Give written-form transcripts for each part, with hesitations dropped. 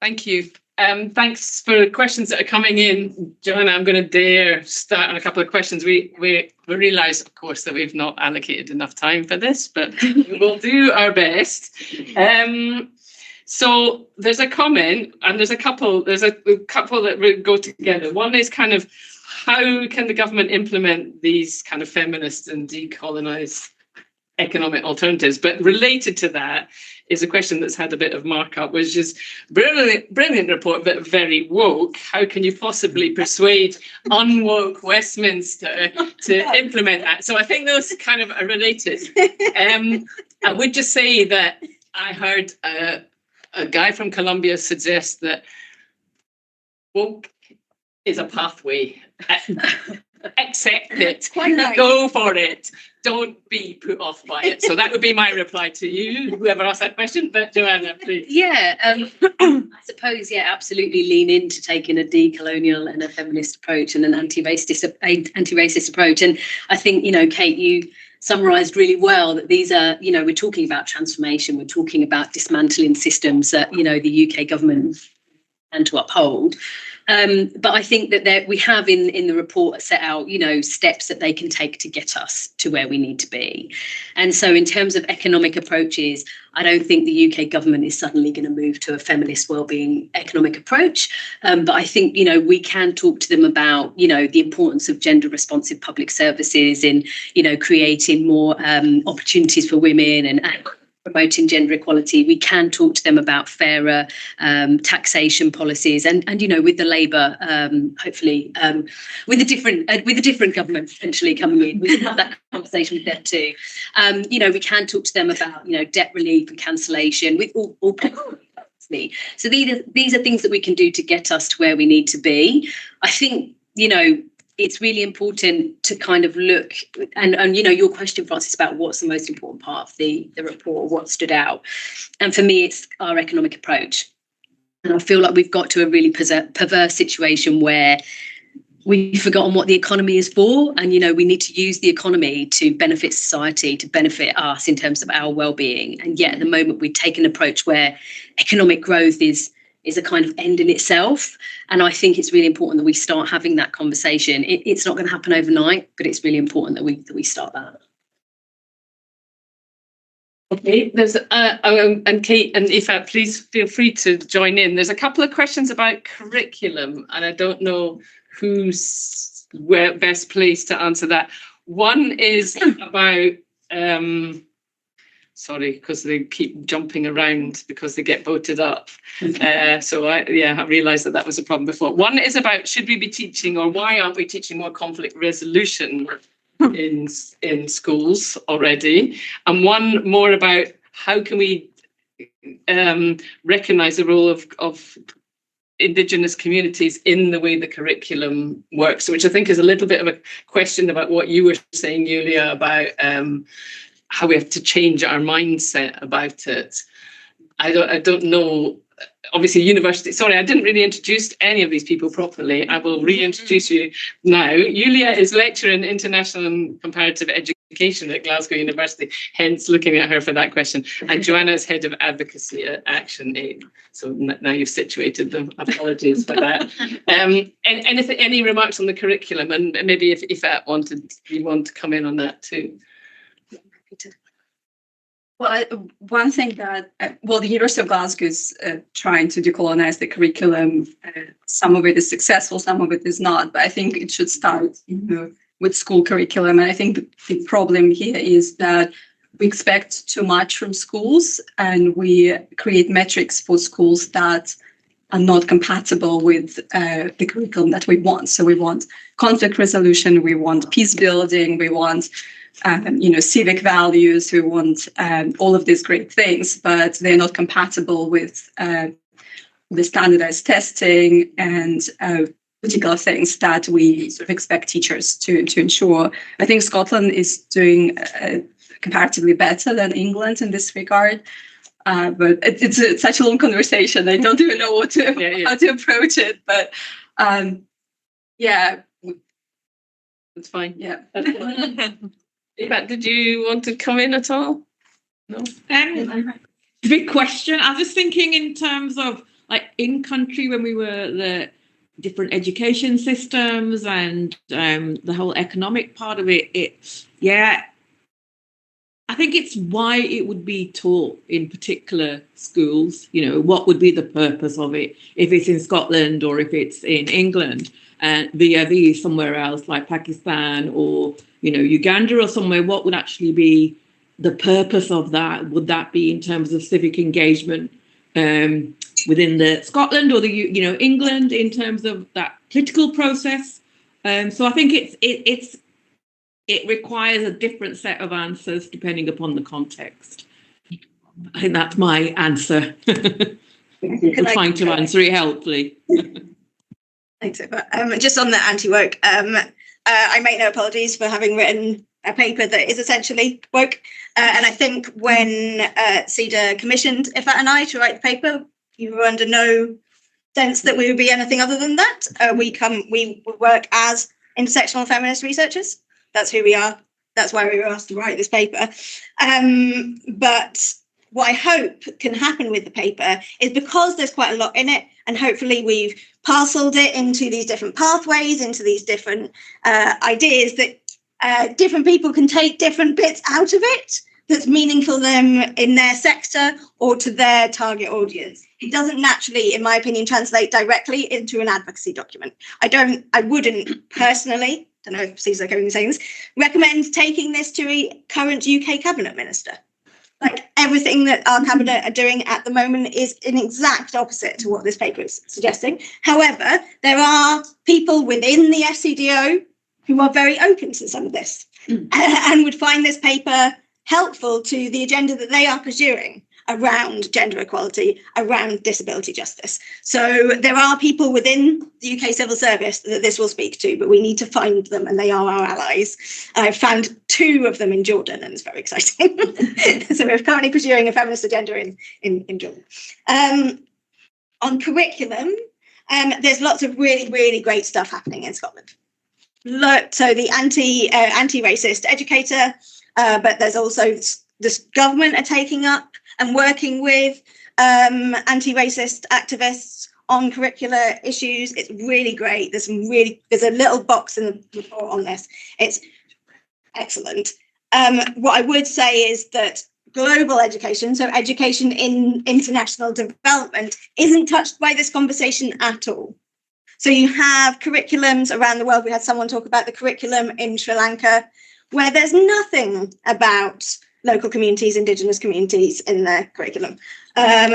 Thank you. Thanks for questions that are coming in. Joanna, I'm going to dare start on a couple of questions. We realise, of course, that we've not allocated enough time for this, but we will do our best. So there's a comment, and there's a couple that will go together. One is kind of, how can the government implement these kind of feminist and decolonised economic alternatives? But related to that is a question that's had a bit of markup, which is brilliant report, but very woke. How can you possibly persuade unwoke Westminster to implement that? So I think those kind of are related. I would just say that I heard a guy from Colombia suggest that woke is a pathway. Accept it. Nice. Go for it. Don't be put off by it. So that would be my reply to you, whoever asked that question. But Joanna, please. Yeah, I suppose, yeah, absolutely lean into taking a decolonial and a feminist approach and an anti-racist approach. And I think, Kate, you summarised really well that these are, we're talking about transformation. We're talking about dismantling systems that, the UK government and to uphold. But I think that we have in the report set out, steps that they can take to get us to where we need to be. And so in terms of economic approaches, I don't think the UK government is suddenly going to move to a feminist wellbeing economic approach. But I think, we can talk to them about, the importance of gender responsive public services in, creating more opportunities for women and promoting gender equality. We can talk to them about fairer taxation policies, and with the Labour, hopefully with a different government potentially coming in, we can have that conversation with them too. We can talk to them about debt relief and cancellation with all so these are things that we can do to get us to where we need to be. I think it's really important to kind of look and your question, Francis, about what's the most important part of the report, what stood out. And for me, it's our economic approach. And I feel like we've got to a really perverse situation where we've forgotten what the economy is for. And, we need to use the economy to benefit society, to benefit us in terms of our well-being. And yet at the moment, we take an approach where economic growth is a kind of end in itself. And I think it's really important that we start having that conversation. It's not going to happen overnight, but it's really important that we start that. Okay, there's and Kate and Aoife, please feel free to join in. There's a couple of questions about curriculum, and I don't know who's best placed to answer that. One is about sorry, because they keep jumping around because they get voted up. So I realised that was a problem before. One is about, should we be teaching, or why aren't we teaching more conflict resolution in schools already? And one more about how can we recognise the role of Indigenous communities in the way the curriculum works, which I think is a little bit of a question about what you were saying, Julia, about how we have to change our mindset about it. I don't know. Obviously, university. Sorry, I didn't really introduce any of these people properly. I will reintroduce you now. Julia is lecturer in international and comparative education at Glasgow University, hence looking at her for that question. And Joanna is head of advocacy at Action Aid. So now you've situated them. Apologies for that. Any remarks on the curriculum? And maybe if you want to come in on that too. Well, one thing that, the University of Glasgow is trying to decolonize the curriculum. Some of it is successful, some of it is not. But I think it should start with school curriculum. And I think the problem here is that we expect too much from schools, and we create metrics for schools that are not compatible with the curriculum that we want. So we want conflict resolution, we want peace building, we want civic values, we want all of these great things, but they're not compatible with the standardized testing and particular things that we sort of expect teachers to ensure. I think Scotland is doing comparatively better than England in this regard. But it's such a long conversation. I don't even know how to approach it. But it's fine. Yeah. Eva, did you want to come in at all? No. Big question. I was thinking in terms of like in country when we were the different education systems and the whole economic part of it, I think it's why it would be taught in particular schools, what would be the purpose of it if it's in Scotland or if it's in England and vis-a-vis somewhere else like Pakistan or, Uganda or somewhere. What would actually be the purpose of that? Would that be in terms of civic engagement within the Scotland or the, England in terms of that political process? So I think it requires a different set of answers depending upon the context. I think that's my answer. I'm trying to answer it helpfully. Thanks, Eva. Just on the anti-woke, I make no apologies for having written a paper that is essentially woke. And I think when SIDA commissioned Ifat and I to write the paper, you were under no sense that we would be anything other than that. We work as intersectional feminist researchers. That's who we are. That's why we were asked to write this paper. But what I hope can happen with the paper is because there's quite a lot in it, and hopefully we've parceled it into these different pathways, into these different ideas that different people can take different bits out of it that's meaningful to them in their sector or to their target audience. It doesn't naturally, in my opinion, translate directly into an advocacy document. I wouldn't personally, don't know if Cesar going to say this, recommend taking this to a current UK cabinet minister. Like everything that our cabinet are doing at the moment is an exact opposite to what this paper is suggesting. However, there are people within the SCDO who are very open to some of this and would find this paper helpful to the agenda that they are pursuing around gender equality, around disability justice. So there are people within the UK civil service that this will speak to, but we need to find them, and they are our allies. I've found 2 of them in Jordan, and it's very exciting. So we're currently pursuing a feminist agenda in Jordan. On curriculum, there's lots of really, really great stuff happening in Scotland. So the anti-racist educator, but there's also this government are taking up and working with anti-racist activists on curricular issues. It's really great. There's a little box in the report on this. It's excellent. What I would say is that global education, so education in international development, isn't touched by this conversation at all. So you have curriculums around the world. We had someone talk about the curriculum in Sri Lanka, where there's nothing about local communities, Indigenous communities in their curriculum.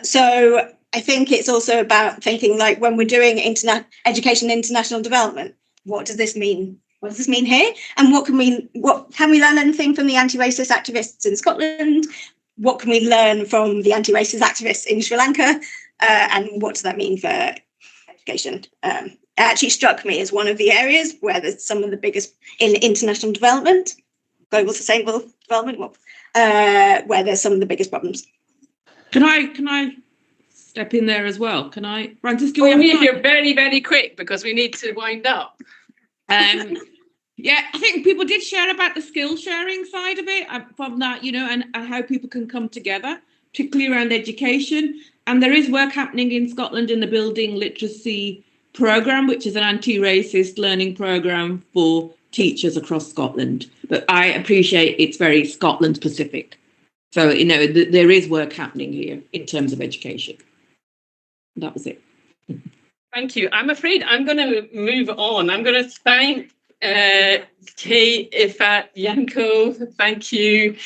So I think it's also about thinking, like, when we're doing education international development, what does this mean? What does this mean here? And what can we learn anything from the anti-racist activists in Scotland? What can we learn from the anti-racist activists in Sri Lanka? And what does that mean for education? It actually struck me as one of the areas where there's some of the biggest in international development, global sustainable development, where there's some of the biggest problems. Can I step in there as well? Can I, Francis? Well, you're very, very quick because we need to wind up. Yeah, I think people did share about the skill sharing side of it from that, and how people can come together, particularly around education. And there is work happening in Scotland in the Building Literacy Programme, which is an anti-racist learning programme for teachers across Scotland. But I appreciate it's very Scotland specific. So, there is work happening here in terms of education. That was it. Thank you. I'm afraid I'm going to move on. I'm going to thank Kate, Ifat, Yanko. Thank you,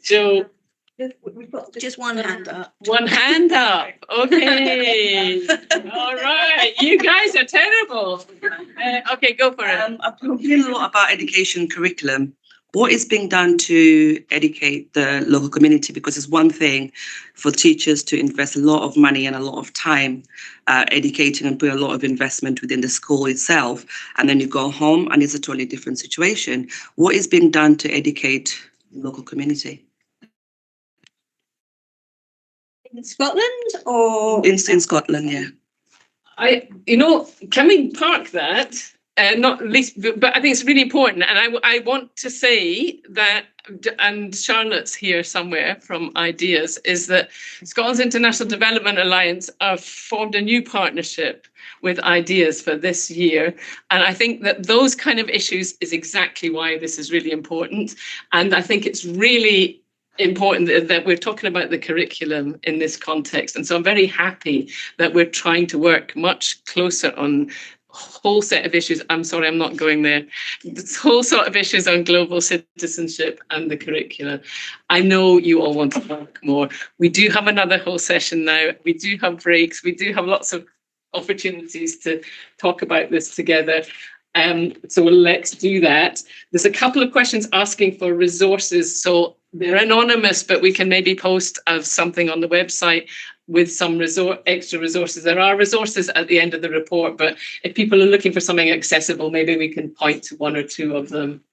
Joe. We've got just one hand up. One hand up. Okay. All right. You guys are terrible. Okay, go for it. I've been hearing a lot about education curriculum. What is being done to educate the local community? Because it's one thing for teachers to invest a lot of money and a lot of time educating and put a lot of investment within the school itself, and then you go home and it's a totally different situation. What is being done to educate the local community? In Scotland or? In Scotland, yeah. Can we park that? not least, but I think it's really important. And I want to say that, and Charlotte's here somewhere from Ideas, is that Scotland's International Development Alliance have formed a new partnership with Ideas for this year. And I think that those kind of issues is exactly why this is really important. And I think it's really important that we're talking about the curriculum in this context. And so I'm very happy that we're trying to work much closer on whole set of issues. I'm sorry, I'm not going there. This whole sort of issues on global citizenship and the curriculum. I know you all want to talk more. We do have another whole session now. We do have breaks. We do have lots of opportunities to talk about this together. So let's do that. There's a couple of questions asking for resources. So they're anonymous, but we can maybe post something on the website with some extra resources. There are resources at the end of the report, but if people are looking for something accessible, maybe we can point to one or two of them.